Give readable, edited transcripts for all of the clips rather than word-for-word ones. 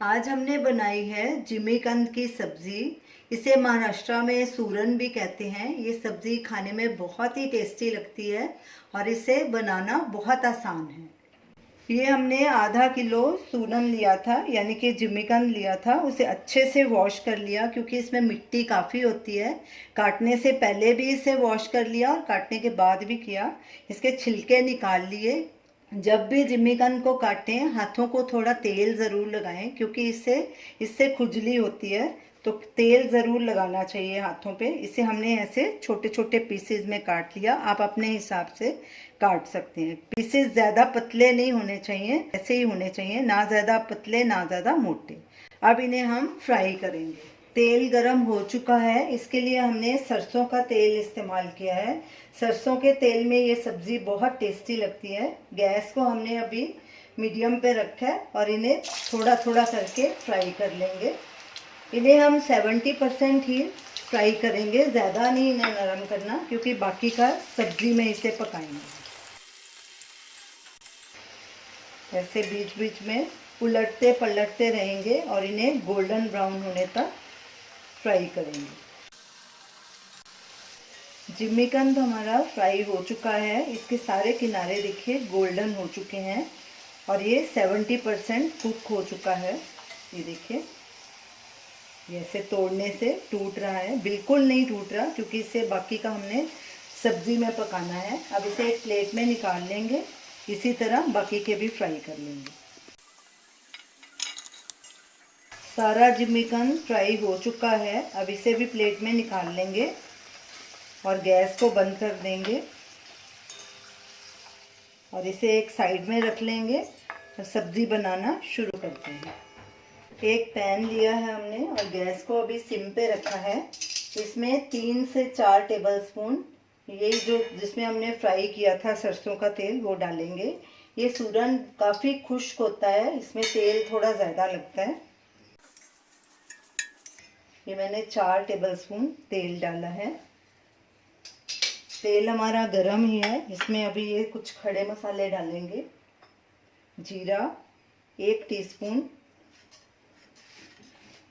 आज हमने बनाई है जिमीकंद की सब्जी। इसे महाराष्ट्र में सूरन भी कहते हैं। ये सब्जी खाने में बहुत ही टेस्टी लगती है और इसे बनाना बहुत आसान है। ये हमने आधा किलो सूरन लिया था, यानी कि जिमीकंद लिया था। उसे अच्छे से वॉश कर लिया क्योंकि इसमें मिट्टी काफ़ी होती है। काटने से पहले भी इसे वॉश कर लिया और काटने के बाद भी किया। इसके छिलके निकाल लिए। जब भी जिमीकंद को काटें हाथों को थोड़ा तेल ज़रूर लगाएं क्योंकि इससे खुजली होती है, तो तेल ज़रूर लगाना चाहिए हाथों पे। इसे हमने ऐसे छोटे छोटे पीसेस में काट लिया। आप अपने हिसाब से काट सकते हैं। पीसेस ज़्यादा पतले नहीं होने चाहिए, ऐसे ही होने चाहिए, ना ज़्यादा पतले ना ज़्यादा मोटे। अब इन्हें हम फ्राई करेंगे। तेल गरम हो चुका है। इसके लिए हमने सरसों का तेल इस्तेमाल किया है। सरसों के तेल में ये सब्ज़ी बहुत टेस्टी लगती है। गैस को हमने अभी मीडियम पे रखा है और इन्हें थोड़ा थोड़ा करके फ्राई कर लेंगे। इन्हें हम 70% ही फ्राई करेंगे, ज़्यादा नहीं इन्हें नरम करना क्योंकि बाकी का सब्जी में इसे पकाएंगे। ऐसे बीच बीच में उलटते पलटते रहेंगे और इन्हें गोल्डन ब्राउन होने तक फ्राई करेंगे। जिमीकंद हमारा फ्राई हो चुका है। इसके सारे किनारे देखिए गोल्डन हो चुके हैं और ये 70% कुक हो चुका है। ये देखिए, ऐसे तोड़ने से टूट रहा है, बिल्कुल नहीं टूट रहा क्योंकि इसे बाकी का हमने सब्जी में पकाना है। अब इसे एक प्लेट में निकाल लेंगे। इसी तरह बाकी के भी फ्राई कर लेंगे। सारा जिमीकंद फ्राई हो चुका है। अब इसे भी प्लेट में निकाल लेंगे और गैस को बंद कर देंगे और इसे एक साइड में रख लेंगे और सब्जी बनाना शुरू करते हैं। एक पैन लिया है हमने और गैस को अभी सिम पे रखा है। इसमें 3 से 4 टेबलस्पून यही जो जिसमें हमने फ्राई किया था सरसों का तेल वो डालेंगे। ये सूरन काफ़ी खुश्क होता है, इसमें तेल थोड़ा ज़्यादा लगता है। ये मैंने 4 टेबलस्पून तेल डाला है। तेल हमारा गरम ही है। इसमें अभी ये कुछ खड़े मसाले डालेंगे। जीरा 1 टीस्पून,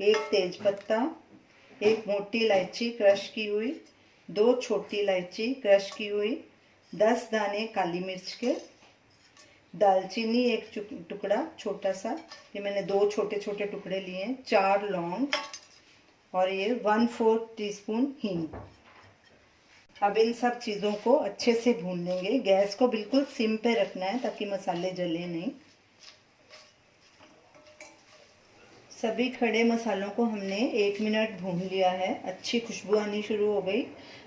1 तेजपत्ता, 1 मोटी इलायची क्रश की हुई, 2 छोटी इलायची क्रश की हुई, 10 दाने काली मिर्च के, दालचीनी 1 टुकड़ा छोटा सा, ये मैंने 2 छोटे छोटे टुकड़े लिए हैं, 4 लौंग और ये 1/4 टीस्पून हींग। अब इन सब चीज़ों को अच्छे से भून लेंगे। गैस को बिल्कुल सिम पे रखना है ताकि मसाले जले नहीं। सभी खड़े मसालों को हमने 1 मिनट भून लिया है। अच्छी खुशबू आनी शुरू हो गई।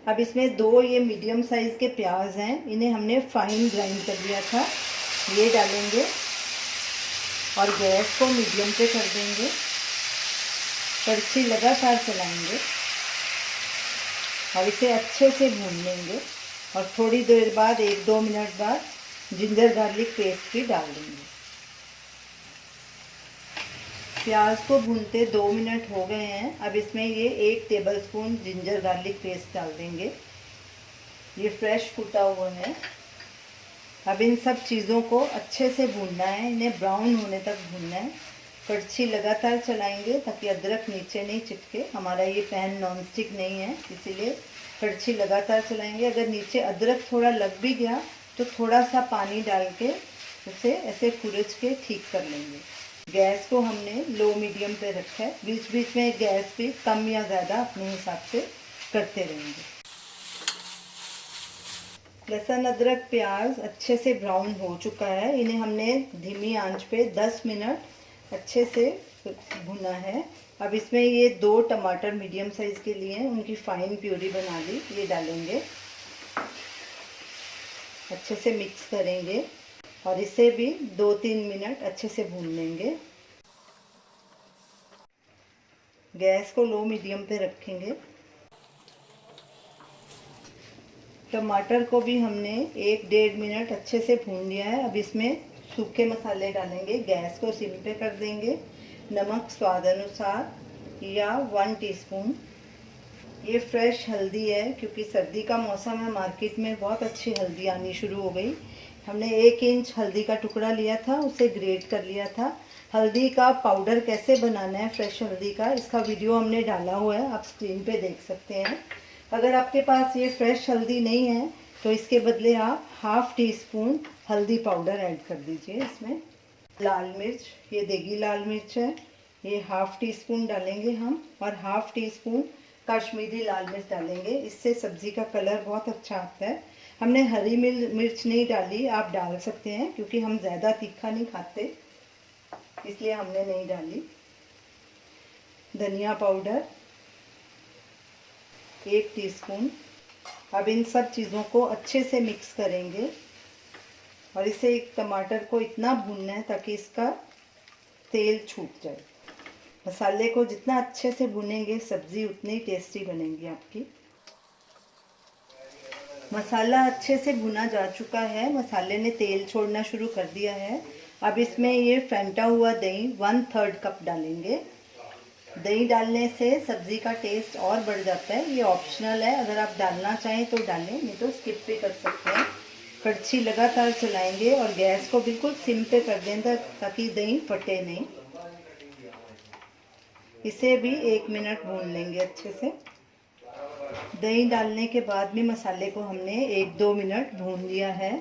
अब इसमें 2 ये मीडियम साइज़ के प्याज हैं, इन्हें हमने फाइन ग्राइंड कर लिया था, ये डालेंगे और गैस को मीडियम पे कर देंगे। कड़छी लगातार चलाएंगे और इसे अच्छे से भून लेंगे और थोड़ी देर बाद 1-2 मिनट बाद जिंजर गार्लिक पेस्ट भी डाल देंगे। प्याज को भूनते 2 मिनट हो गए हैं। अब इसमें ये 1 टेबलस्पून जिंजर गार्लिक पेस्ट डाल देंगे। ये फ्रेश कुटा हुआ है। अब इन सब चीज़ों को अच्छे से भूनना है, इन्हें ब्राउन होने तक भूनना है। कड़छी लगातार चलाएंगे ताकि अदरक नीचे नहीं चिपके। हमारा ये पैन नॉन स्टिक नहीं है, इसीलिए कड़छी लगातार चलाएंगे। अगर नीचे अदरक थोड़ा लग भी गया तो थोड़ा सा पानी डाल के उसे ऐसे खुरच के ठीक कर लेंगे। गैस को हमने लो मीडियम पे रखा है। बीच बीच में गैस भी कम या ज़्यादा अपने हिसाब से करते रहेंगे। लहसुन अदरक प्याज अच्छे से ब्राउन हो चुका है। इन्हें हमने धीमी आंच पे 10 मिनट अच्छे से भुना है। अब इसमें ये 2 टमाटर मीडियम साइज़ के लिए हैं, उनकी फाइन प्यूरी बना ली, ये डालेंगे। अच्छे से मिक्स करेंगे और इसे भी 2-3 मिनट अच्छे से भून लेंगे। गैस को लो मीडियम पे रखेंगे। टमाटर को भी हमने 1-1.5 मिनट अच्छे से भून लिया है। अब इसमें सूखे मसाले डालेंगे। गैस को सिम पे कर देंगे। नमक स्वाद अनुसार या 1 टीस्पून। ये फ्रेश हल्दी है क्योंकि सर्दी का मौसम है, मार्केट में बहुत अच्छी हल्दी आनी शुरू हो गई। हमने 1 इंच हल्दी का टुकड़ा लिया था, उसे ग्रेट कर लिया था। हल्दी का पाउडर कैसे बनाना है, फ्रेश हल्दी का, इसका वीडियो हमने डाला हुआ है, आप स्क्रीन पे देख सकते हैं। अगर आपके पास ये फ्रेश हल्दी नहीं है तो इसके बदले आप हाफ टी स्पून हल्दी पाउडर ऐड कर दीजिए इसमें। लाल मिर्च, ये देगी लाल मिर्च है, ये हाफ टी स्पून डालेंगे हम, और हाफ टी स्पून कश्मीरी लाल मिर्च डालेंगे। इससे सब्ज़ी का कलर बहुत अच्छा आता है। हमने हरी मिर्च नहीं डाली, आप डाल सकते हैं, क्योंकि हम ज़्यादा तीखा नहीं खाते, इसलिए हमने नहीं डाली। धनिया पाउडर 1 टीस्पून। अब इन सब चीज़ों को अच्छे से मिक्स करेंगे, और इसे एक टमाटर को इतना भूनना है ताकि इसका तेल छूट जाए। मसाले को जितना अच्छे से भुनेंगे सब्ज़ी उतनी टेस्टी बनेगी आपकी। मसाला अच्छे से भुना जा चुका है, मसाले ने तेल छोड़ना शुरू कर दिया है। अब इसमें ये फेंटा हुआ दही 1/3 कप डालेंगे। दही डालने से सब्ज़ी का टेस्ट और बढ़ जाता है। ये ऑप्शनल है, अगर आप डालना चाहें तो डालें, नहीं तो स्किप भी कर सकते हैं। कड़छी लगातार चलाएंगे और गैस को बिल्कुल सिम पे कर दें ताकि दही फटे नहीं। इसे भी 1 मिनट भून लेंगे अच्छे से। दही डालने के बाद भी मसाले को हमने 1-2 मिनट भून लिया है।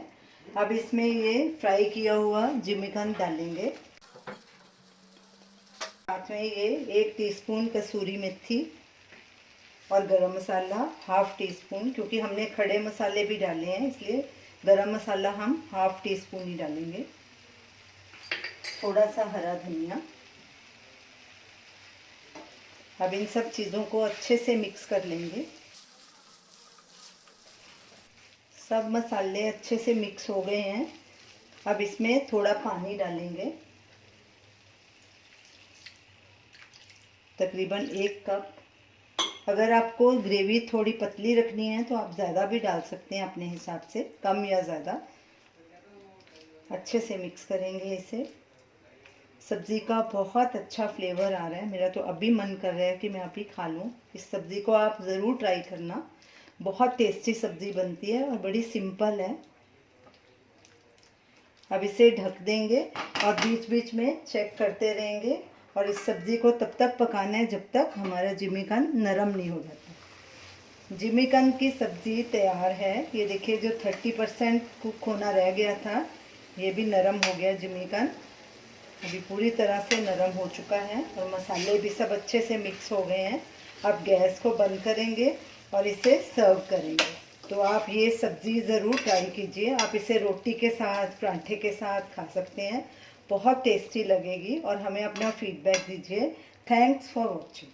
अब इसमें ये फ्राई किया हुआ जिमीकंद डालेंगे। साथ में ये 1 टीस्पून कसूरी मेथी और गरम मसाला हाफ टी स्पून, क्योंकि हमने खड़े मसाले भी डाले हैं इसलिए गरम मसाला हम हाफ टी स्पून ही डालेंगे। थोड़ा सा हरा धनिया। अब इन सब चीज़ों को अच्छे से मिक्स कर लेंगे। सब मसाले अच्छे से मिक्स हो गए हैं। अब इसमें थोड़ा पानी डालेंगे, तकरीबन 1 कप। अगर आपको ग्रेवी थोड़ी पतली रखनी है तो आप ज़्यादा भी डाल सकते हैं अपने हिसाब से, कम या ज़्यादा। अच्छे से मिक्स करेंगे इसे। सब्ज़ी का बहुत अच्छा फ्लेवर आ रहा है, मेरा तो अभी मन कर रहा है कि मैं अभी खा लूँ। इस सब्ज़ी को आप ज़रूर ट्राई करना, बहुत टेस्टी सब्ज़ी बनती है और बड़ी सिंपल है। अब इसे ढक देंगे और बीच बीच में चेक करते रहेंगे, और इस सब्ज़ी को तब तक पकाना है जब तक हमारा जिमीकंद नरम नहीं हो जाता। जिमीकंद की सब्ज़ी तैयार है। ये देखिए, जो 30% कुक होना रह गया था ये भी नरम हो गया जिमीकंद। अभी पूरी तरह से नरम हो चुका है और मसाले भी सब अच्छे से मिक्स हो गए हैं। अब गैस को बंद करेंगे और इसे सर्व करेंगे। तो आप ये सब्ज़ी ज़रूर ट्राई कीजिए। आप इसे रोटी के साथ, पराठे के साथ खा सकते हैं, बहुत टेस्टी लगेगी। और हमें अपना फीडबैक दीजिए। Thanks for watching.